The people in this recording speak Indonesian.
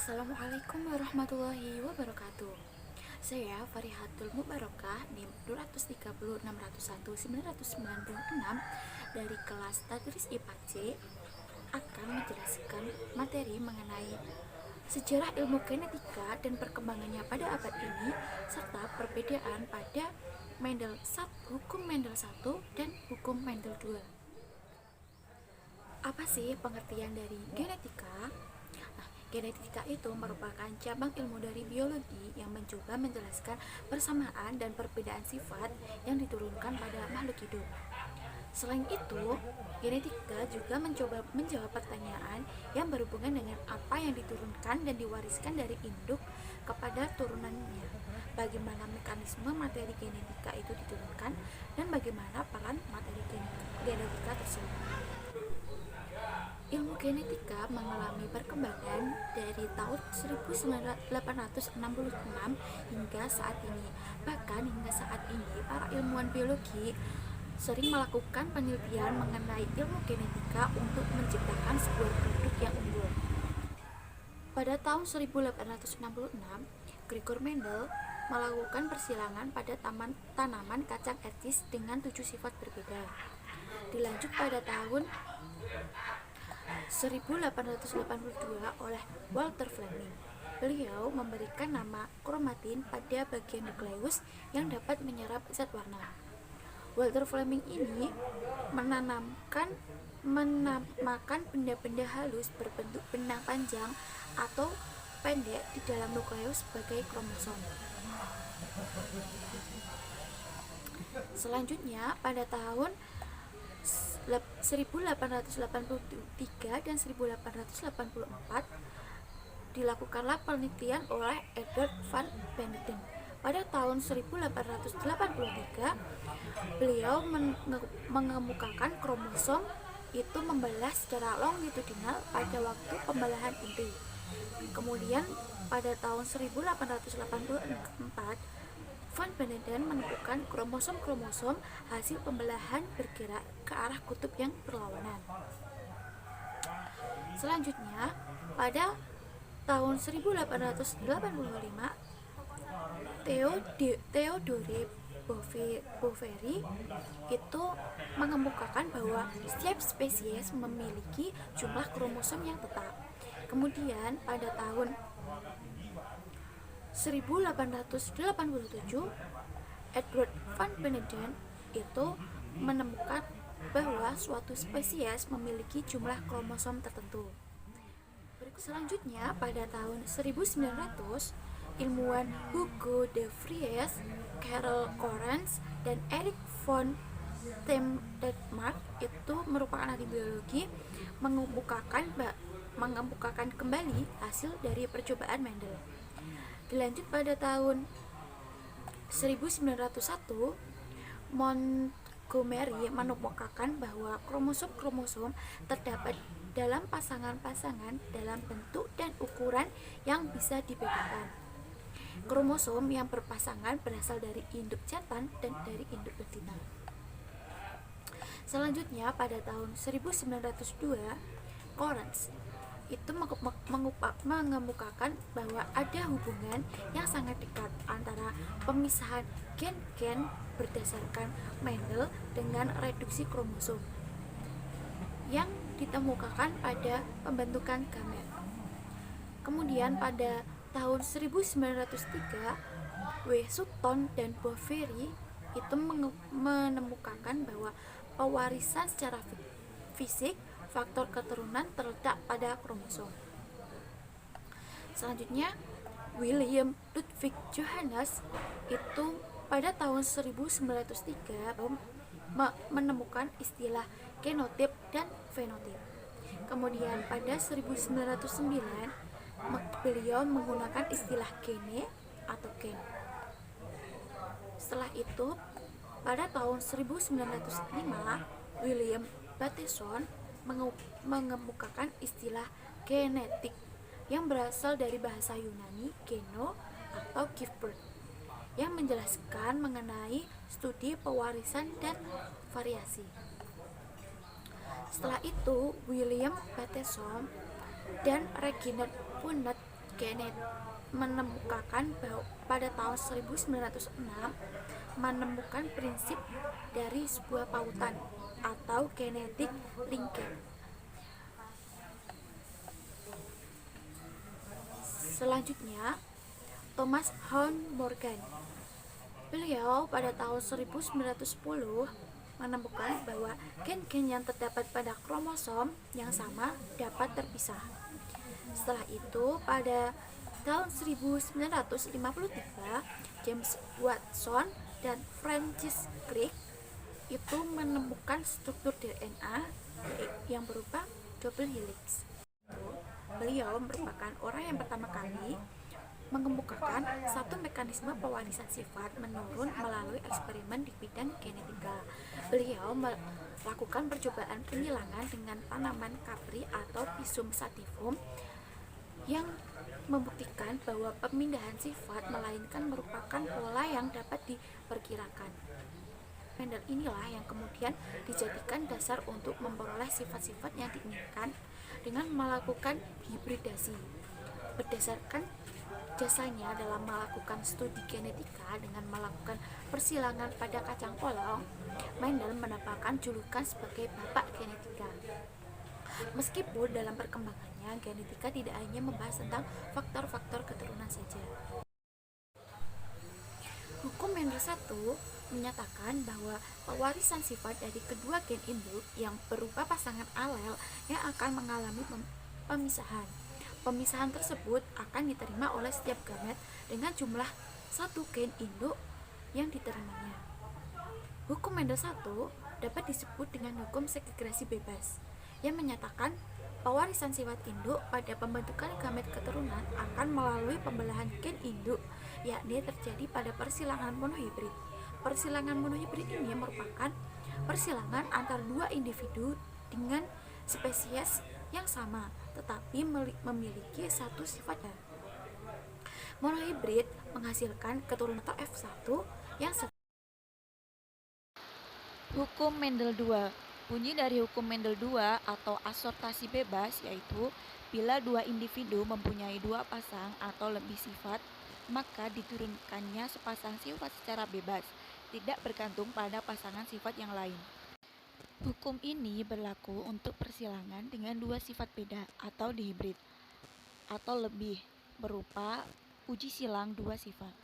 Assalamualaikum warahmatullahi wabarakatuh. Saya Farihatul Mubarakah NIM 230631996 dari kelas Tadris IPA C akan menjelaskan materi mengenai sejarah ilmu genetika dan perkembangannya pada abad ini serta perbedaan pada hukum Mendel 1 dan hukum Mendel 2. Apa sih pengertian dari genetika? Genetika itu merupakan cabang ilmu dari biologi yang mencoba menjelaskan persamaan dan perbedaan sifat yang diturunkan pada makhluk hidup. Selain itu, genetika juga mencoba menjawab pertanyaan yang berhubungan dengan apa yang diturunkan dan diwariskan dari induk kepada turunannya. Bagaimana mekanisme materi genetika itu diturunkan dan bagaimana peran materi genetika tersebut. Ilmu genetika mengalami perkembangan dari tahun 1866 hingga saat ini. Bahkan hingga saat ini, para ilmuwan biologi sering melakukan penelitian mengenai ilmu genetika untuk menciptakan sebuah produk yang unggul. Pada tahun 1866, Gregor Mendel melakukan persilangan pada tanaman kacang etis dengan 7 sifat berbeda. Dilanjut pada tahun 1882 oleh Walter Fleming. Beliau memberikan nama kromatin pada bagian nukleus yang dapat menyerap zat warna. Walter Fleming ini menamakan benda-benda halus berbentuk benang panjang atau pendek di dalam nukleus sebagai kromosom. Selanjutnya, pada tahun 1883 dan 1884 dilakukanlah penelitian oleh Edward van Beneden. Pada tahun 1883 beliau mengemukakan kromosom itu membelah secara longitudinal pada waktu pembelahan inti. Kemudian pada tahun 1884 Van Beneden menemukan kromosom-kromosom hasil pembelahan bergerak ke arah kutub yang berlawanan. Selanjutnya, pada tahun 1885, Theodore Boveri itu mengemukakan bahwa setiap spesies memiliki jumlah kromosom yang tetap. Kemudian pada tahun 1887, Edward van Beneden itu menemukan bahwa suatu spesies memiliki jumlah kromosom tertentu. Selanjutnya, pada tahun 1900, ilmuwan Hugo de Vries, Carol Correns, dan Eric von Denmark itu merupakan ahli biologi mengemukakan kembali hasil dari percobaan Mendel. Dilanjut pada tahun 1901, Montgomery menemukan bahwa kromosom-kromosom terdapat dalam pasangan-pasangan dalam bentuk dan ukuran yang bisa dibedakan. Kromosom yang berpasangan berasal dari induk jantan dan dari induk betina. Selanjutnya pada tahun 1902, Correns itu mengemukakan bahwa ada hubungan yang sangat dekat antara pemisahan gen-gen berdasarkan Mendel dengan reduksi kromosom yang ditemukan pada pembentukan gamet. Kemudian pada tahun 1903, W. Sutton dan Boveri itu menemukan bahwa pewarisan secara fisik faktor keturunan terletak pada kromosom. Selanjutnya, William Ludwig Johannes itu pada tahun 1903 menemukan istilah genotip dan fenotip. Kemudian pada 1909 beliau menggunakan istilah gene atau gen. Setelah itu, pada tahun 1905 William Bateson mengemukakan istilah genetik yang berasal dari bahasa Yunani geno atau give birth, yang menjelaskan mengenai studi pewarisan dan variasi. Setelah itu, William Bateson dan Reginald Punnett Genet menemukan bahwa pada tahun 1906 menemukan prinsip dari sebuah pautan atau genetic linkage. Selanjutnya, Thomas Hunt Morgan. Beliau pada tahun 1910 menemukan bahwa gen-gen yang terdapat pada kromosom yang sama dapat terpisah. Setelah itu, pada tahun 1953, James Watson dan Francis Crick itu menemukan struktur DNA yang berupa double helix. Beliau merupakan orang yang pertama kali mengemukakan satu mekanisme pewarisan sifat menurun melalui eksperimen di bidang genetika. Beliau melakukan percobaan penyilangan dengan tanaman kapri atau Pisum sativum yang membuktikan bahwa pemindahan sifat melainkan merupakan pola yang dapat diperkirakan. Mendel inilah yang kemudian dijadikan dasar untuk memperoleh sifat-sifat yang diinginkan dengan melakukan hibridasi. Berdasarkan jasanya dalam melakukan studi genetika dengan melakukan persilangan pada kacang polong, Mendel mendapatkan julukan sebagai bapak genetika. Meskipun dalam perkembangannya, genetika tidak hanya membahas tentang faktor-faktor keturunan saja. Hukum Mendel 1 menyatakan bahwa pewarisan sifat dari kedua gen induk yang berupa pasangan alel yang akan mengalami pemisahan. Pemisahan tersebut akan diterima oleh setiap gamet dengan jumlah satu gen induk yang diterimanya. Hukum Mendel 1 dapat disebut dengan hukum segregasi bebas, yang menyatakan pewarisan sifat induk pada pembentukan gamet keturunan akan melalui pembelahan gen induk, yakni terjadi pada persilangan monohibrid. Persilangan monohibrid ini merupakan persilangan antar dua individu dengan spesies yang sama, tetapi memiliki satu sifat. Monohibrid menghasilkan keturunan atau F1 yang Hukum Mendel 2. Bunyi dari hukum Mendel 2 atau asortasi bebas yaitu bila dua individu mempunyai dua pasang atau lebih sifat, maka diturunkannya sepasang sifat secara bebas, tidak bergantung pada pasangan sifat yang lain. Hukum ini berlaku untuk persilangan dengan dua sifat beda atau dihibrid atau lebih berupa uji silang dua sifat.